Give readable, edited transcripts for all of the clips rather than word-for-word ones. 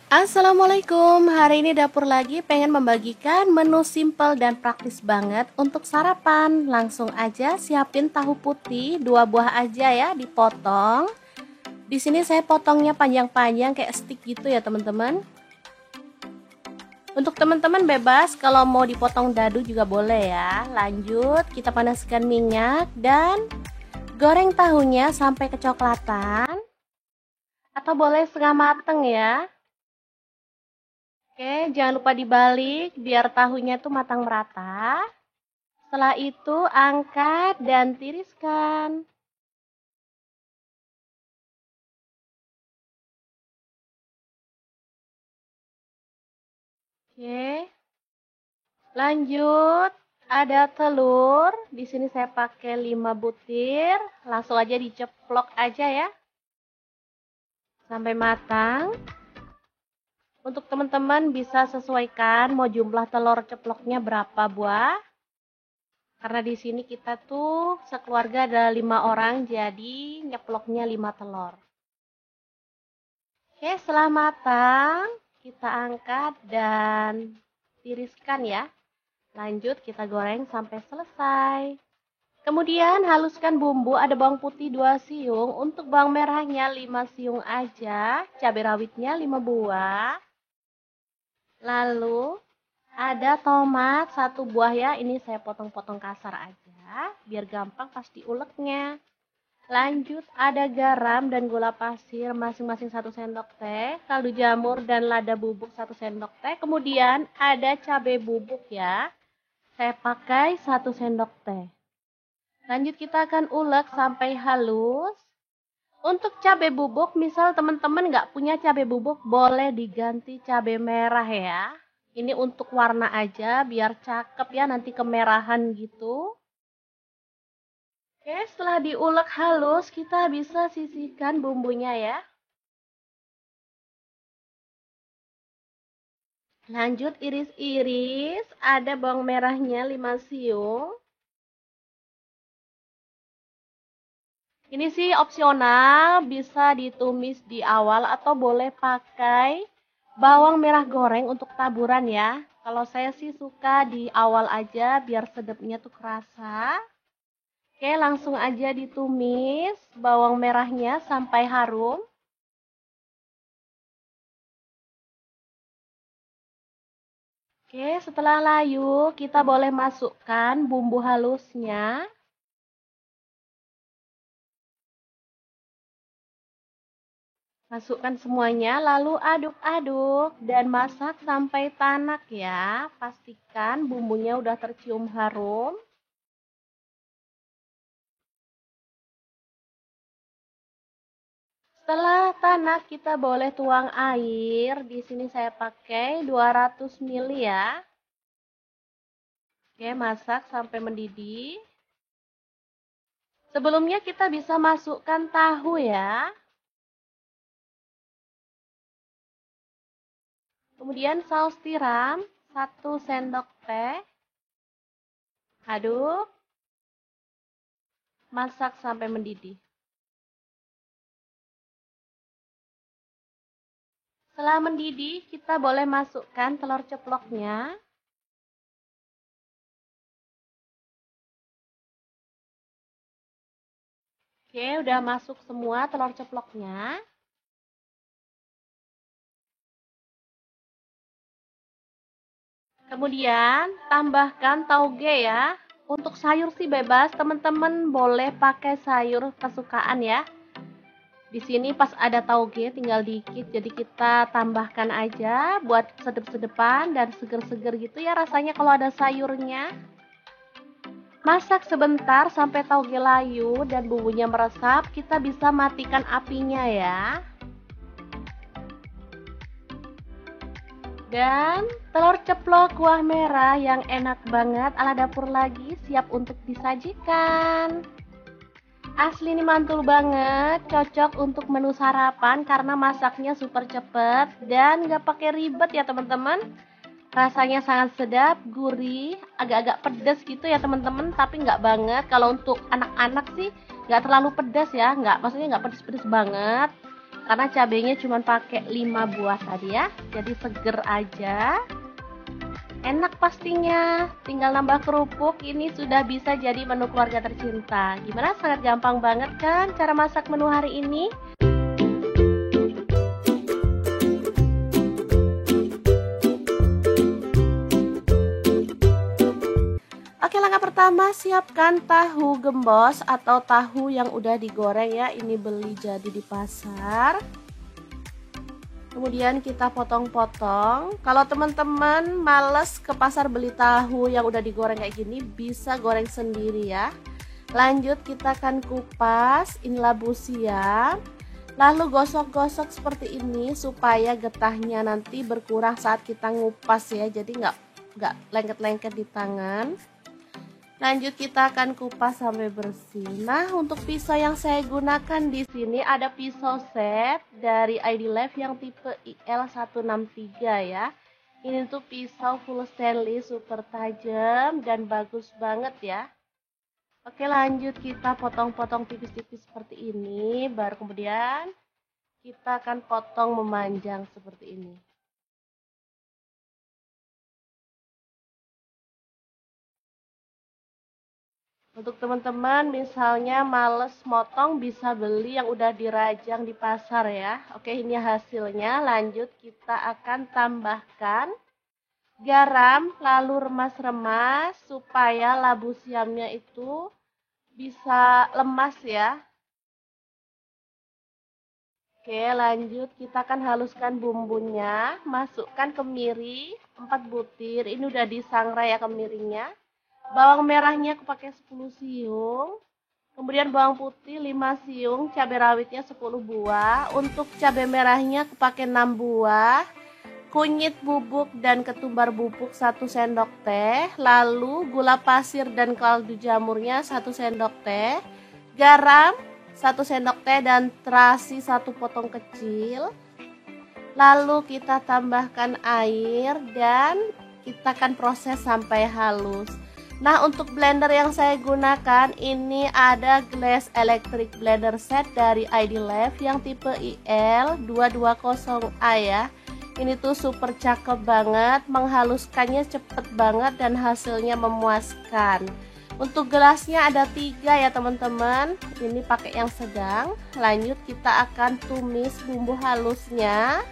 Assalamualaikum, hari ini dapur lagi pengen membagikan menu simple dan praktis banget untuk sarapan. Langsung aja siapin tahu putih, 2 buah aja ya, dipotong. Di sini saya potongnya panjang-panjang kayak stick gitu ya teman-teman. Untuk teman-teman bebas kalau mau dipotong dadu juga boleh ya. Lanjut kita panaskan minyak dan goreng tahunya sampai kecoklatan. Atau boleh setengah mateng ya. Oke, jangan lupa dibalik biar tahunya tuh matang merata. Setelah itu angkat dan tiriskan. Oke. Lanjut, ada telur. Di sini saya pakai 5 butir. Langsung aja diceplok aja ya. Sampai matang. Untuk teman-teman bisa sesuaikan mau jumlah telur ceploknya berapa buah. Karena di sini kita tuh sekeluarga ada 5 orang, jadi nyeploknya 5 telur. Oke, setelah matang, kita angkat dan tiriskan ya. Lanjut kita goreng sampai selesai. Kemudian haluskan bumbu, ada bawang putih 2 siung, untuk bawang merahnya 5 siung aja, cabai rawitnya 5 buah. Lalu ada tomat 1 buah ya, ini saya potong-potong kasar aja, biar gampang pas diuleknya. Lanjut ada garam dan gula pasir masing-masing 1 sendok teh, kaldu jamur dan lada bubuk 1 sendok teh. Kemudian ada cabai bubuk ya. Saya pakai 1 sendok teh. Lanjut kita akan ulek sampai halus. Untuk cabai bubuk, misal teman-teman nggak punya cabai bubuk, boleh diganti cabai merah ya. Ini untuk warna aja, biar cakep ya nanti kemerahan gitu. Oke, setelah diulek halus, kita bisa sisihkan bumbunya ya. Lanjut iris-iris, ada bawang merahnya 5 siung. Ini sih opsional, bisa ditumis di awal atau boleh pakai bawang merah goreng untuk taburan ya. Kalau saya sih suka di awal aja biar sedapnya tuh kerasa. Oke, langsung aja ditumis bawang merahnya sampai harum. Oke, setelah layu, kita boleh masukkan bumbu halusnya. Masukkan semuanya, lalu aduk-aduk dan masak sampai tanak ya. Pastikan bumbunya udah tercium harum. Setelah tanak, kita boleh tuang air. Di sini saya pakai 200 ml ya. Oke, masak sampai mendidih. Sebelumnya kita bisa masukkan tahu ya. Kemudian saus tiram 1 sendok teh. Aduk. Masak sampai mendidih. Setelah mendidih, kita boleh masukkan telur ceploknya. Oke, udah masuk semua telur ceploknya. Kemudian, tambahkan tauge ya. Untuk sayur sih bebas, teman-teman boleh pakai sayur kesukaan ya. Di sini pas ada tauge tinggal dikit, jadi kita tambahkan aja buat sedep-sedepan dan seger-seger gitu ya rasanya kalau ada sayurnya. Masak sebentar sampai tauge layu dan bumbunya meresap, kita bisa matikan apinya ya. Dan telur ceplok kuah merah yang enak banget ala dapur lagi siap untuk disajikan. Asli ini mantul banget, cocok untuk menu sarapan karena masaknya super cepet dan gak pakai ribet ya teman-teman. Rasanya sangat sedap, gurih, agak-agak pedas gitu ya teman-teman, tapi nggak banget. Kalau untuk anak-anak sih nggak terlalu pedas ya, nggak, maksudnya nggak pedas-pedas banget. Karena cabenya cuma pakai 5 buah tadi ya. Jadi seger aja. Enak pastinya. Tinggal nambah kerupuk, ini sudah bisa jadi menu keluarga tercinta. Gimana? Sangat gampang banget kan cara masak menu hari ini? Oke, langkah pertama siapkan tahu gembos atau tahu yang udah digoreng ya. Ini beli jadi di pasar. Kemudian kita potong-potong. Kalau teman-teman males ke pasar beli tahu yang udah digoreng kayak gini, bisa goreng sendiri ya. Lanjut kita akan kupas. Inilah labu siam. Lalu gosok-gosok seperti ini supaya getahnya nanti berkurang saat kita ngupas ya. Jadi nggak lengket-lengket di tangan. Lanjut kita akan kupas sampai bersih. Nah, untuk pisau yang saya gunakan di sini ada pisau set dari ID Life yang tipe IL163 ya. Ini tuh pisau full stainless, super tajam dan bagus banget ya. Oke, lanjut kita potong-potong tipis-tipis seperti ini, baru kemudian kita akan potong memanjang seperti ini. Untuk teman-teman misalnya males motong, bisa beli yang udah dirajang di pasar ya. Oke, ini hasilnya. Lanjut kita akan tambahkan garam, lalu remas-remas supaya labu siamnya itu bisa lemas ya. Oke, lanjut kita akan haluskan bumbunya. Masukkan kemiri 4 butir. Ini udah disangrai ya kemirinya. Bawang merahnya aku pakai 10 siung. Kemudian bawang putih 5 siung, cabai rawitnya 10 buah. Untuk cabai merahnya aku pakai 6 buah. Kunyit bubuk dan ketumbar bubuk 1 sendok teh. Lalu gula pasir dan kaldu jamurnya 1 sendok teh. Garam 1 sendok teh dan terasi 1 potong kecil. Lalu kita tambahkan air dan kita akan proses sampai halus. Nah, untuk blender yang saya gunakan ini ada Glass Electric Blender Set dari ID Life yang tipe IL220A ya. Ini tuh super cakep banget, menghaluskannya cepet banget dan hasilnya memuaskan. Untuk gelasnya ada 3 ya teman-teman. Ini pakai yang sedang. Lanjut kita akan tumis bumbu halusnya.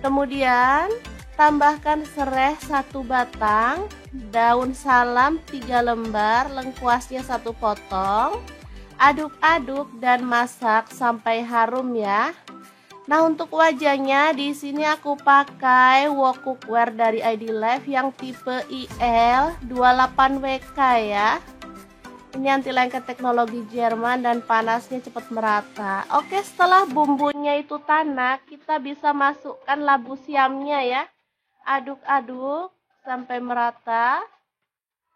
Kemudian tambahkan serai 1 batang, daun salam 3 lembar, lengkuasnya 1 potong. Aduk-aduk dan masak sampai harum ya. Nah, untuk wajahnya di sini aku pakai wok cookware dari ID Life yang tipe IL28WK ya. Ini anti lengket teknologi Jerman dan panasnya cepat merata. Oke, setelah bumbunya itu tanak, kita bisa masukkan labu siamnya ya. Aduk-aduk sampai merata.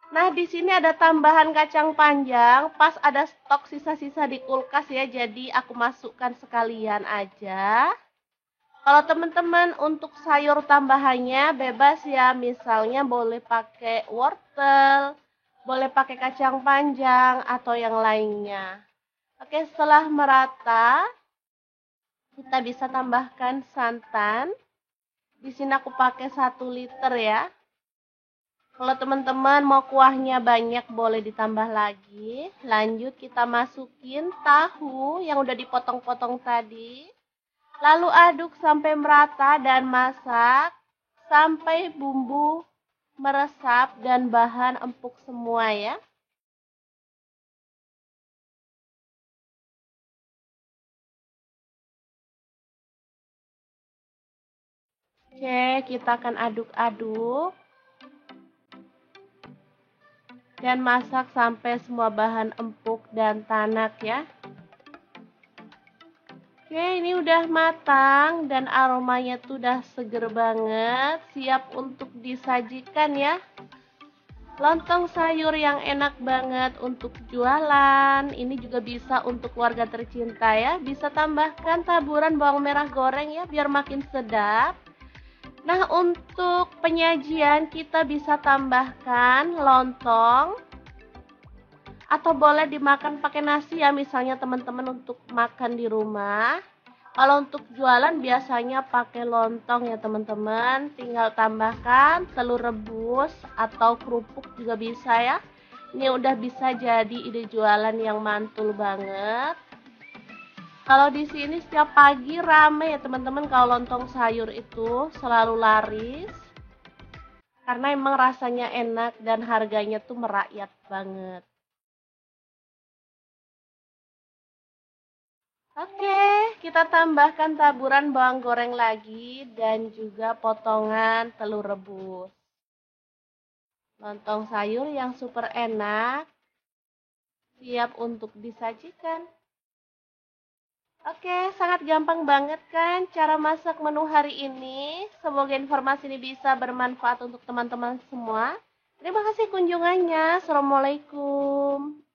Nah, di sini ada tambahan kacang panjang, pas ada stok sisa-sisa di kulkas ya, jadi aku masukkan sekalian aja. Kalau teman-teman untuk sayur tambahannya bebas ya, misalnya boleh pakai wortel, boleh pakai kacang panjang atau yang lainnya. Oke, setelah merata, kita bisa tambahkan santan. Di sini aku pakai 1 liter ya. Kalau teman-teman mau kuahnya banyak boleh ditambah lagi. Lanjut kita masukin tahu yang udah dipotong-potong tadi. Lalu aduk sampai merata dan masak sampai bumbu meresap dan bahan empuk semua ya. Oke, kita akan aduk-aduk dan masak sampai semua bahan empuk dan tanak ya. Oke, ini udah matang dan aromanya tuh udah seger banget, siap untuk disajikan ya. Lontong sayur yang enak banget untuk jualan. Ini juga bisa untuk keluarga tercinta ya. Bisa tambahkan taburan bawang merah goreng ya biar makin sedap. Nah, untuk penyajian kita bisa tambahkan lontong atau boleh dimakan pakai nasi ya, misalnya teman-teman untuk makan di rumah. Kalau untuk jualan biasanya pakai lontong ya teman-teman. Tinggal tambahkan telur rebus atau kerupuk juga bisa ya. Ini udah bisa jadi ide jualan yang mantul banget. Kalau di sini setiap pagi rame ya teman-teman, kalau lontong sayur itu selalu laris. Karena emang rasanya enak dan harganya tuh merakyat banget. Oke, kita tambahkan taburan bawang goreng lagi dan juga potongan telur rebus. Lontong sayur yang super enak, siap untuk disajikan. Oke, sangat gampang banget kan cara masak menu hari ini. Semoga informasi ini bisa bermanfaat untuk teman-teman semua. Terima kasih kunjungannya. Assalamualaikum.